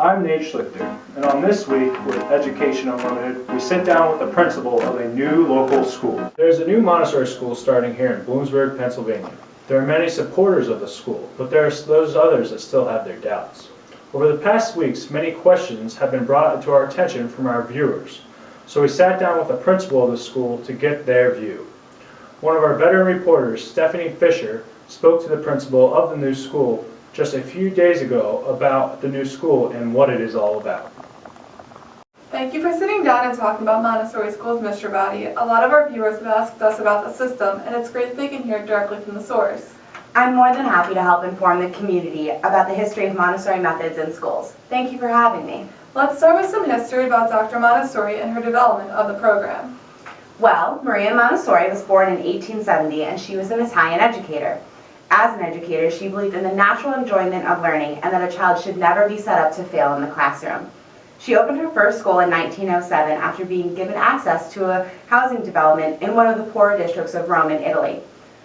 I'm Nate Schlichter, and on this week with Education Unlimited, we sit down with the principal of a new local school. There's a new Montessori school starting here in Bloomsburg, Pennsylvania. There are many supporters of the school, but there are those others that still have their doubts. Over the past weeks, many questions have been brought to our attention from our viewers, so we sat down with the principal of the school to get their view. One of our veteran reporters, Stephanie Fisher, spoke to the principal of the new school just a few days ago about the new school and what it is all about. Thank you for sitting down and talking about Montessori Schools, Mr. Bowdy. A lot of our viewers have asked us about the system, and it's great they can hear it directly from the source. I'm more than happy to help inform the community about the history of Montessori methods in schools. Thank you for having me. Let's start with some history about Dr. Montessori and her development of the program. Well, Maria Montessori was born in 1870, and she was an Italian educator. As an educator, she believed in the natural enjoyment of learning and that a child should never be set up to fail in the classroom. She opened her first school in 1907 after being given access to a housing development in one of the poorer districts of Rome in Italy.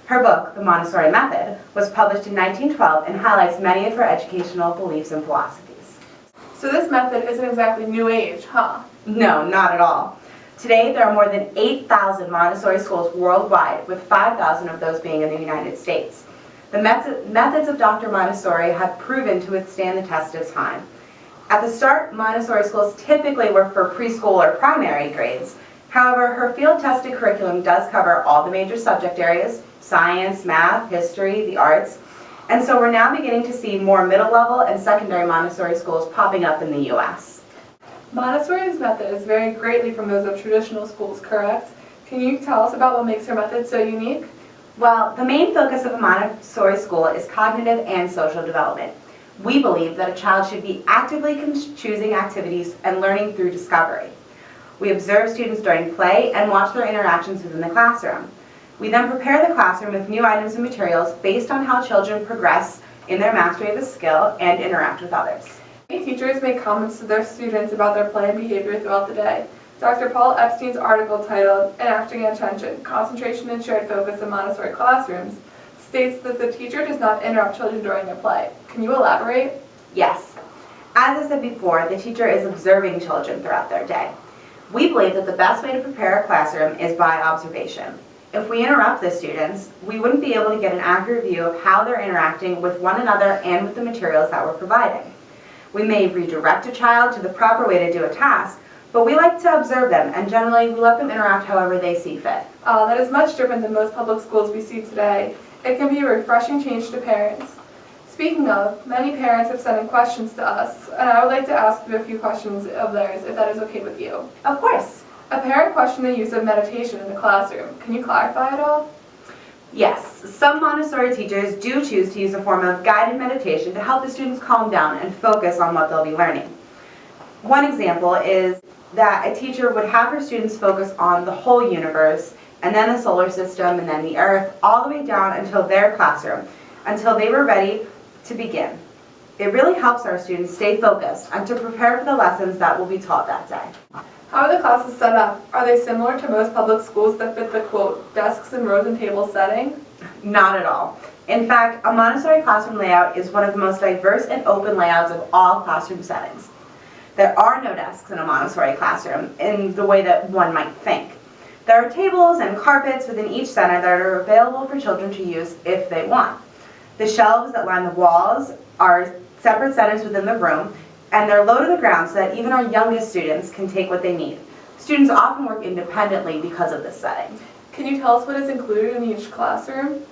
Her book, The Montessori Method, was published in 1912 and highlights many of her educational beliefs and philosophies. So this method isn't exactly new age, huh? No, not at all. Today, there are more than 8,000 Montessori schools worldwide, with 5,000 of those being in the United States. The methods of Dr. Montessori have proven to withstand the test of time. At the start, Montessori schools typically were for preschool or primary grades. However, her field-tested curriculum does cover all the major subject areas: science, math, history, the arts. And so we're now beginning to see more middle-level and secondary Montessori schools popping up in the U.S. Montessori's method is very greatly from those of traditional schools, correct? Can you tell us about what makes her method so unique? Well, the main focus of a Montessori school is cognitive and social development. We believe that a child should be actively choosing activities and learning through discovery. We observe students during play and watch their interactions within the classroom. We then prepare the classroom with new items and materials based on how children progress in their mastery of the skill and interact with others. Many teachers make comments to their students about their play and behavior throughout the day. Dr. Paul Epstein's article titled Enacting Attention, Concentration and Shared Focus in Montessori Classrooms states that the teacher does not interrupt children during their play. Can you elaborate? Yes. As I said before, the teacher is observing children throughout their day. We believe that the best way to prepare a classroom is by observation. If we interrupt the students, we wouldn't be able to get an accurate view of how they're interacting with one another and with the materials that we're providing. We may redirect a child to the proper way to do a task, but we like to observe them, and generally we let them interact however they see fit. That is much different than most public schools we see today. It can be a refreshing change to parents. Speaking of, many parents have sent in questions to us, and I would like to ask you a few questions of theirs, if that is okay with you. Of course. A parent questioned the use of meditation in the classroom. Can you clarify at all? Yes, some Montessori teachers do choose to use a form of guided meditation to help the students calm down and focus on what they'll be learning. One example is that a teacher would have her students focus on the whole universe, and then the solar system, and then the earth, all the way down until their classroom, until they were ready to begin. It really helps our students stay focused and to prepare for the lessons that will be taught that day. How are the classes set up? Are they similar to most public schools that fit the, quote, desks and rows and tables setting? Not at all. In fact, a Montessori classroom layout is one of the most diverse and open layouts of all classroom settings. There are no desks in a Montessori classroom in the way that one might think. There are tables and carpets within each center that are available for children to use if they want. The shelves that line the walls are separate centers within the room, and they're low to the ground so that even our youngest students can take what they need. Students often work independently because of this setting. Can you tell us what is included in each classroom?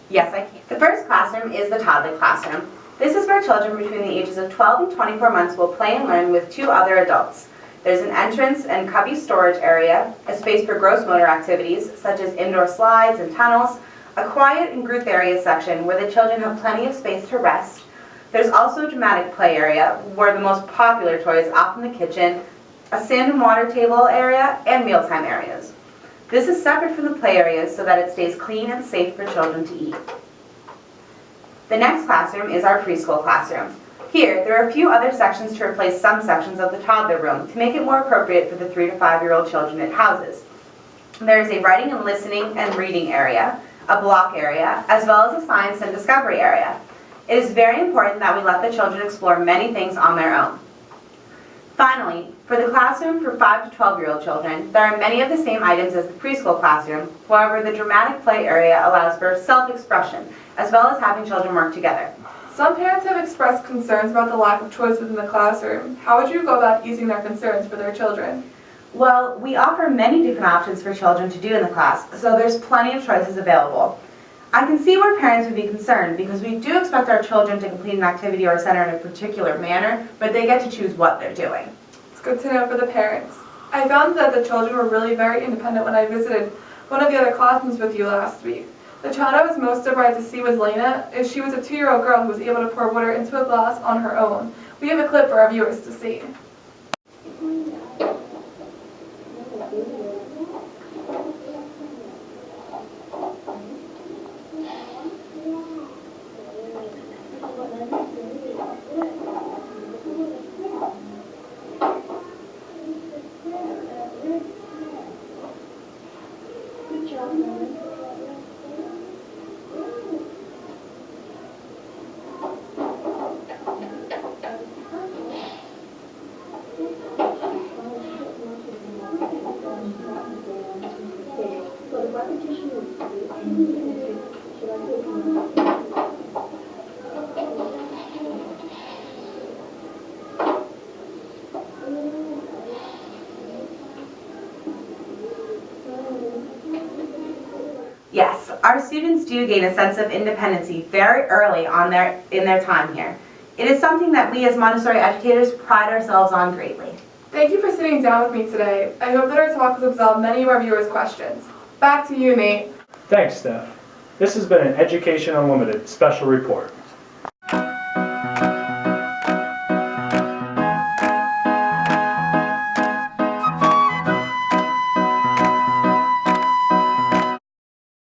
Yes, I can. The first classroom is the toddler classroom. This is where children between the ages of 12 and 24 months will play and learn with two other adults. There's an entrance and cubby storage area, a space for gross motor activities such as indoor slides and tunnels, a quiet and group area section where the children have plenty of space to rest. There's also a dramatic play area where the most popular toys off in the kitchen, a sand and water table area, and mealtime areas. This is separate from the play areas so that it stays clean and safe for children to eat. The next classroom is our preschool classroom. Here, there are a few other sections to replace some sections of the toddler room to make it more appropriate for the 3 to 5-year-old children it houses. There is a writing and listening and reading area, a block area, as well as a science and discovery area. It is very important that we let the children explore many things on their own. Finally, for the classroom for 5 to 12-year-old children, there are many of the same items as the preschool classroom. However, the dramatic play area allows for self-expression, as well as having children work together. Some parents have expressed concerns about the lack of choice within the classroom. How would you go about easing their concerns for their children? Well, we offer many different options for children to do in the class, so there's plenty of choices available. I can see where parents would be concerned because we do expect our children to complete an activity or a center in a particular manner, but they get to choose what they're doing. It's good to know for the parents. I found that the children were really very independent when I visited one of the other classrooms with you last week. The child I was most surprised to see was Lena, as she was a 2-year-old girl who was able to pour water into a glass on her own. We have a clip for our viewers to see. Yes, our students do gain a sense of independency very early on in their time here. It is something that we as Montessori educators pride ourselves on greatly. Thank you for sitting down with me today. I hope that our talk has absolved many of our viewers' questions. Back to you, Nate. Thanks, Steph. This has been an Education Unlimited special report.